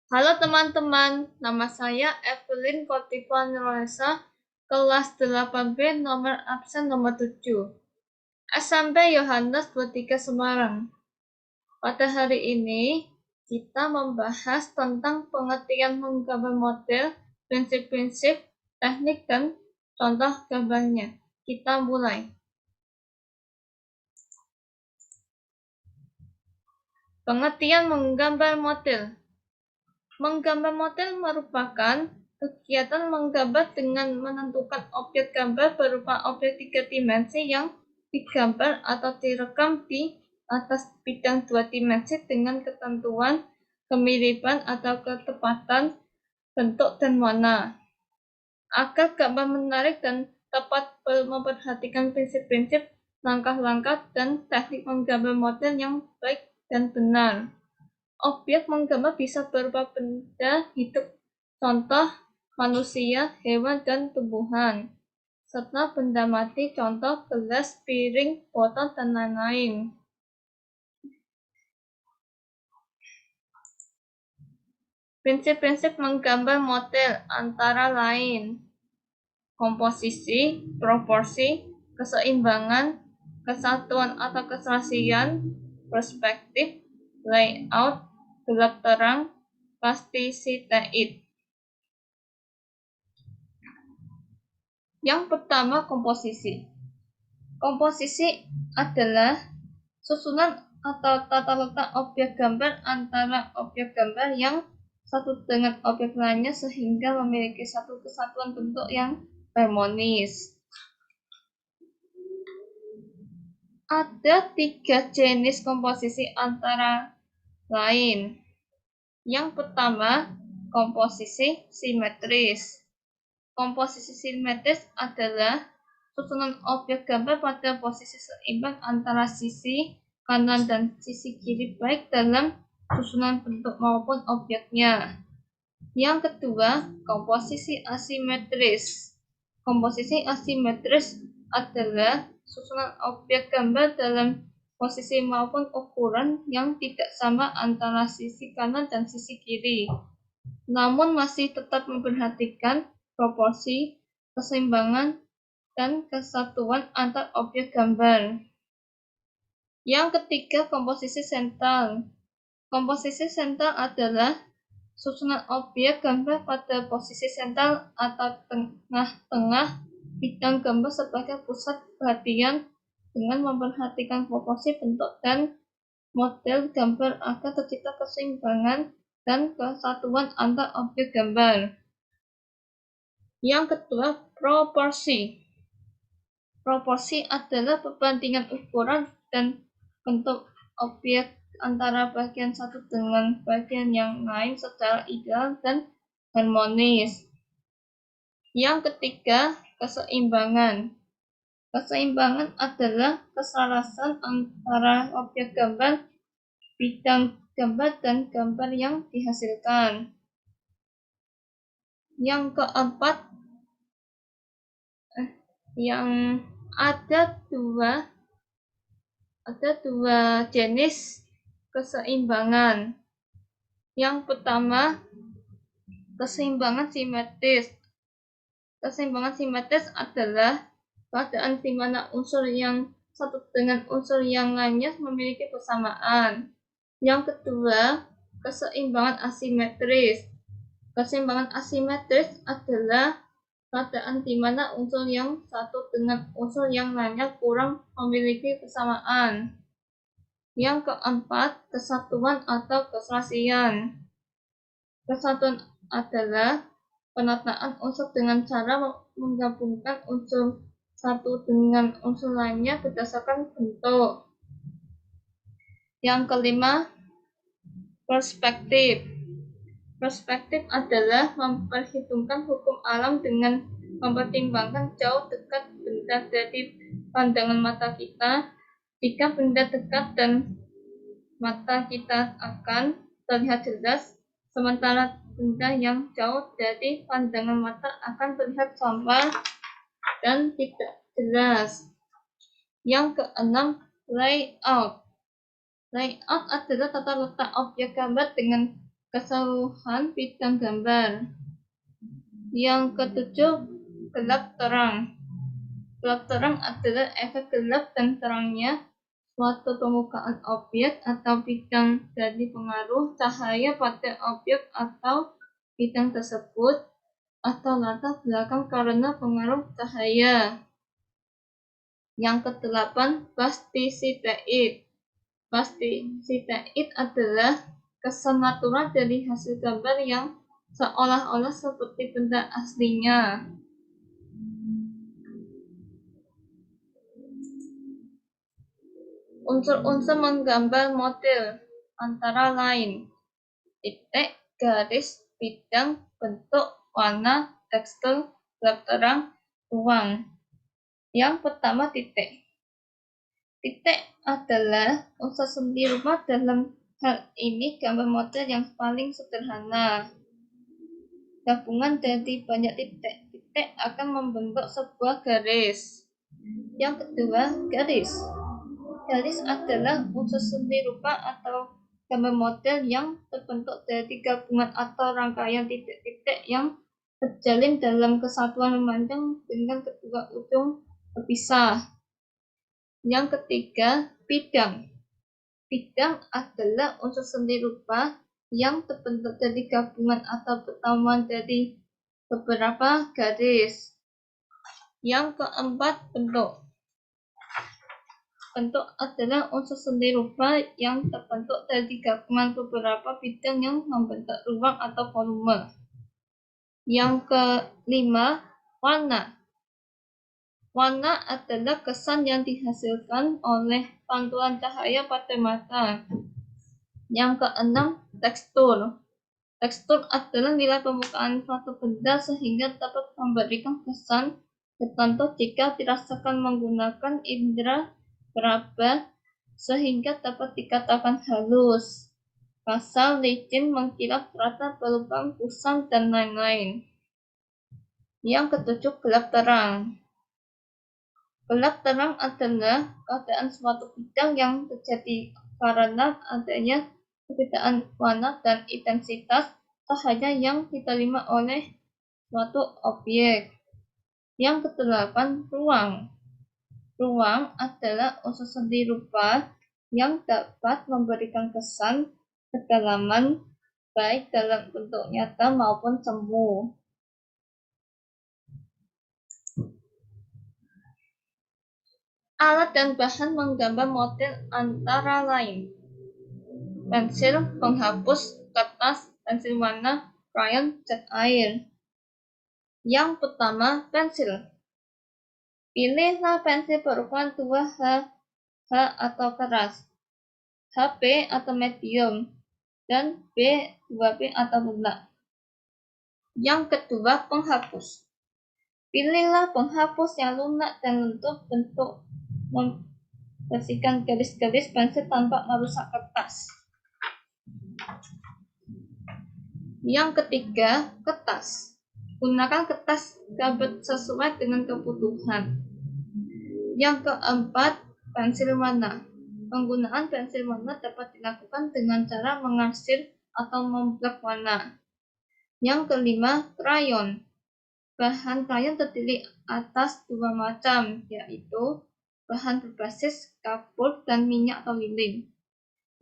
Halo teman-teman, nama saya Evelyn Kotifa Nurulesa, kelas 8B nomor absen nomor 7, SMP Yohanes 23 Semarang. Pada hari ini, kita membahas tentang pengertian menggambar model, prinsip-prinsip, teknik, dan contoh gambarnya. Kita mulai. Pengertian menggambar model. Menggambar model merupakan kegiatan menggambar dengan menentukan objek gambar berupa objek 3 dimensi yang digambar atau direkam di atas bidang 2 dimensi dengan ketentuan, kemiripan atau ketepatan bentuk dan warna. Agar gambar menarik dan tepat memperhatikan prinsip-prinsip, langkah-langkah, dan teknik menggambar model yang baik dan benar. Objek menggambar bisa berupa benda hidup, contoh manusia, hewan, dan tumbuhan, serta benda mati, contoh gelas, piring, botol, dan lain-lain. Prinsip-prinsip menggambar model antara lain komposisi, proporsi, keseimbangan, kesatuan atau keserasian, perspektif, layout, gelap terang, plasticity. Yang pertama, komposisi. Komposisi adalah susunan atau tata letak objek gambar antara objek gambar yang satu dengan objek lainnya sehingga memiliki satu kesatuan bentuk yang harmonis. Ada 3 jenis komposisi antara lain. Yang pertama, komposisi simetris. Komposisi simetris adalah susunan objek gambar pada posisi seimbang antara sisi kanan dan sisi kiri baik dalam susunan bentuk maupun objeknya. Yang kedua, komposisi asimetris. Komposisi asimetris adalah susunan objek gambar dalam posisi maupun ukuran yang tidak sama antara sisi kanan dan sisi kiri, namun masih tetap memperhatikan proporsi, keseimbangan, dan kesatuan antar objek gambar. Yang ketiga, komposisi sentral. Komposisi sentral adalah susunan objek gambar pada posisi sentral atau tengah-tengah bidang gambar sebagai pusat perhatian dengan memperhatikan proporsi bentuk dan model gambar agar tercipta keseimbangan dan kesatuan antar objek gambar. Yang kedua, proporsi. Proporsi adalah perbandingan ukuran dan bentuk objek antara bagian satu dengan bagian yang lain secara ideal dan harmonis. Yang ketiga, keseimbangan. Keseimbangan adalah keselarasan antara objek gambar, bidang gambar, dan gambar yang dihasilkan. Yang keempat, ada dua jenis keseimbangan. Yang pertama, keseimbangan simetris. Keseimbangan simetris adalah keadaan di mana unsur yang satu dengan unsur yang lainnya memiliki persamaan. Yang kedua, keseimbangan asimetris. Keseimbangan asimetris adalah keadaan di mana unsur yang satu dengan unsur yang lainnya kurang memiliki persamaan. Yang keempat, kesatuan atau keserasian. Kesatuan adalah penataan unsur dengan cara menggabungkan unsur satu dengan unsur lainnya berdasarkan bentuk. Yang kelima, perspektif. Perspektif adalah memperhitungkan hukum alam dengan mempertimbangkan jauh dekat benda dari pandangan mata kita. Jika benda dekat dan mata kita akan terlihat jelas, sementara benda yang jauh dari pandangan mata akan terlihat samar dan tidak jelas. Yang keenam, layout. Layout adalah tata letak objek gambar dengan keseluruhan bidang gambar. Yang ketujuh, gelap terang. Gelap terang adalah efek gelap dan terangnya suatu permukaan objek atau bidang dari pengaruh cahaya pada objek atau bidang tersebut atau latar belakang karena pengaruh cahaya. Yang kedelapan, plastisitaid. Plastisitaid adalah kesan natural dari hasil gambar yang seolah-olah seperti benda aslinya. Unsur-unsur menggambar model antara lain titik, garis, bidang, bentuk, warna, tekstur, gelap terang, ruang. Yang pertama, titik. Titik adalah unsur seni rupa. Dalam hal ini gambar model yang paling sederhana. Gabungan dari banyak titik akan membentuk sebuah garis. Yang kedua, garis. Garis adalah unsur seni rupa atau gambar model yang terbentuk dari gabungan atau rangkaian titik-titik yang terjalin dalam kesatuan memanjang dengan kedua ujung berpisah. Yang ketiga, bidang. Bidang adalah unsur seni rupa yang terbentuk dari gabungan atau pertemuan dari beberapa garis. Yang keempat, bentuk. Bentuk adalah unsur seni rupa yang terbentuk dari gabungan beberapa bidang yang membentuk ruang atau volume. Yang kelima, warna. Warna adalah kesan yang dihasilkan oleh pantulan cahaya pada mata. Yang keenam, tekstur. Tekstur adalah nilai permukaan suatu benda sehingga dapat memberikan kesan tertentu jika dirasakan menggunakan indera peraba sehingga dapat dikatakan halus, kasar, licin, mengkilap, rata, berlubang, kusam, dan lain-lain. Yang ketujuh, gelap terang. Gelap terang adalah keadaan suatu bidang yang terjadi karena adanya perbedaan warna dan intensitas cahaya yang diterima oleh suatu objek. Yang kedelapan, ruang. Ruang adalah unsur seni rupa yang dapat memberikan kesan kedalaman baik dalam bentuk nyata maupun semu. Alat dan bahan menggambar model antara lain pensil, penghapus, kertas, pensil warna, krayon, cat air. Yang pertama, pensil. Pilihlah pensil berukuran 2H atau keras, HP atau medium, dan B2B atau lunak. Yang kedua, penghapus. Pilihlah penghapus yang lunak dan lentur bentuk membersihkan garis-garis pensil tanpa merusak kertas. Yang ketiga, kertas. Gunakan kertas gambar sesuai dengan kebutuhan. Yang keempat, pensil warna. Penggunaan pensil warna dapat dilakukan dengan cara mengarsir atau memblok warna. Yang kelima, krayon. Bahan krayon terdiri atas dua macam, yaitu bahan berbasis kapur dan minyak atau lilin.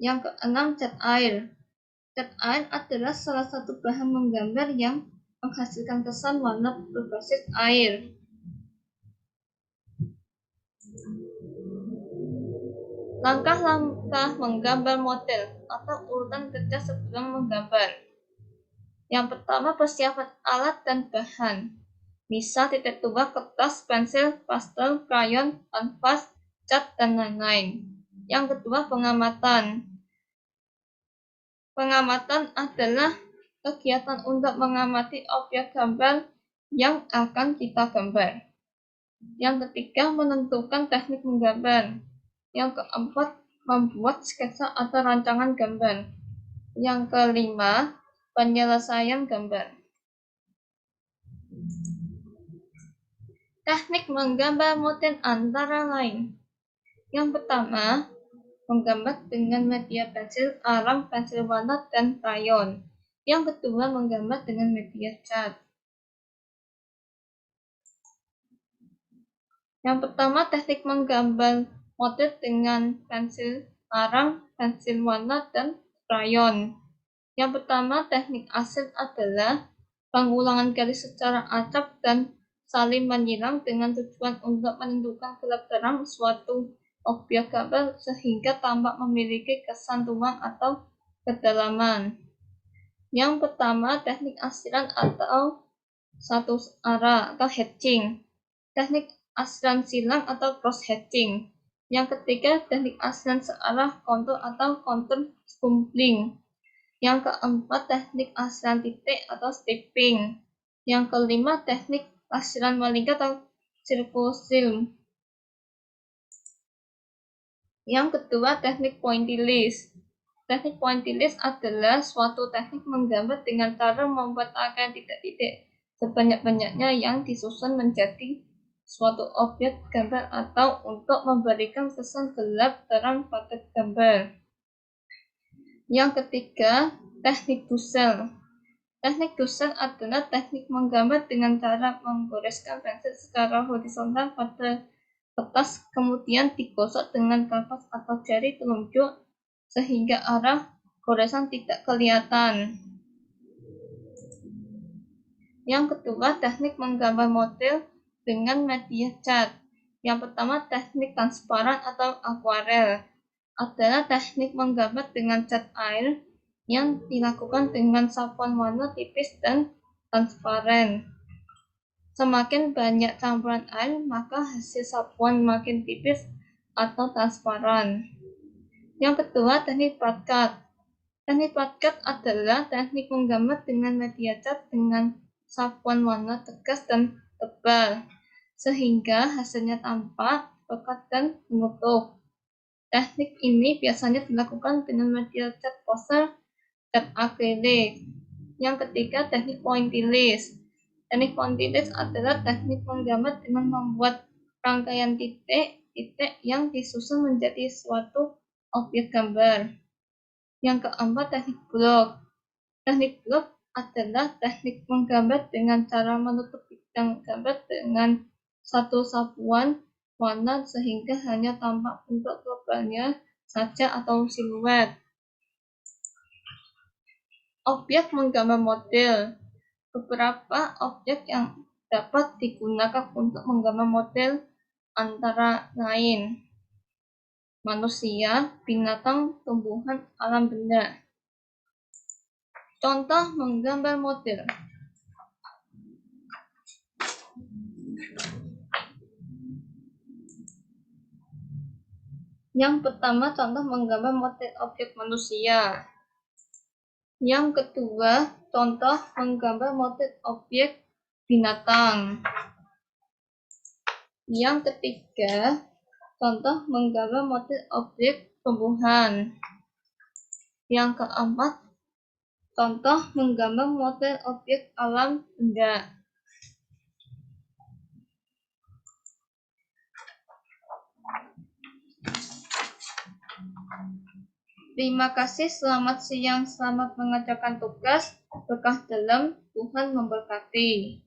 Yang keenam, cat air. Cat air adalah salah satu bahan menggambar yang menghasilkan kesan warna berbasis air. Langkah-langkah menggambar model atau urutan kerja sebelum menggambar. Yang pertama, persiapan alat dan bahan. Misal titik tua, kertas, pensil, pastel, krayon, kanvas, cat, dan lain-lain. Yang kedua, pengamatan. Pengamatan adalah kegiatan untuk mengamati objek gambar yang akan kita gambar. Yang ketiga, menentukan teknik menggambar. Yang keempat, membuat sketsa atau rancangan gambar. Yang kelima, penyelesaian gambar. Teknik menggambar model antara lain. Yang pertama, menggambar dengan media pensil, alam, pensil warna, dan krayon. Yang kedua, menggambar dengan media cat. Yang pertama, teknik menggambar model dengan pensil arang, pensil warna, dan krayon. Yang pertama, teknik asal adalah pengulangan garis secara acak dan saling menyilang dengan tujuan untuk menentukan gelap terang suatu objek gambar sehingga tampak memiliki kesan ruang atau kedalaman. Yang pertama, teknik asiran atau satu arah atau hatching. Teknik asiran silang atau cross hatching. Yang ketiga, teknik asiran searah kontur atau kontur scumbling. Yang keempat, teknik asiran titik atau stripping. Yang kelima, teknik asiran melingkar atau circle. Yang kedua, teknik pointillist. Teknik pointillist adalah suatu teknik menggambar dengan cara membuat rangkaian titik-titik sebanyak-banyaknya yang disusun menjadi suatu objek gambar atau untuk memberikan kesan gelap terang pada gambar. Yang ketiga, teknik Dussel. Teknik Dussel adalah teknik menggambar dengan cara menggoreskan pensil secara horizontal pada kertas, kemudian digosok dengan kanvas atau jari telunjuk sehingga arah goresan tidak kelihatan. Yang kedua, teknik menggambar model dengan media cat. Yang pertama, teknik transparan atau akuarel adalah teknik menggambar dengan cat air yang dilakukan dengan sapuan warna tipis dan transparan. Semakin banyak campuran air, maka hasil sapuan makin tipis atau transparan. Yang kedua, teknik flat cut. Teknik flat cut adalah teknik menggambar dengan media cat dengan sapuan warna tegas dan tebal, sehingga hasilnya tampak pekat dan menutup. Teknik ini biasanya dilakukan dengan media cat poster dan akrilik. Yang ketiga, teknik pointillist. Teknik pointillist adalah teknik menggambar dengan membuat rangkaian titik-titik yang disusun menjadi suatu objek gambar. Yang keempat, teknik block. Teknik block adalah teknik menggambar dengan cara menutup bidang gambar dengan satu sapuan warna sehingga hanya tampak bentuk globalnya saja atau siluet. Objek menggambar model. Beberapa objek yang dapat digunakan untuk menggambar model antara lain manusia, binatang, tumbuhan, alam benda. Contoh menggambar model. Yang pertama, contoh menggambar model objek manusia. Yang kedua, contoh menggambar model objek binatang. Yang ketiga, contoh menggambar model objek tumbuhan. Yang keempat, contoh menggambar model objek alam benda. Terima kasih, selamat siang, selamat mengerjakan tugas. Berkah dalam, Tuhan memberkati.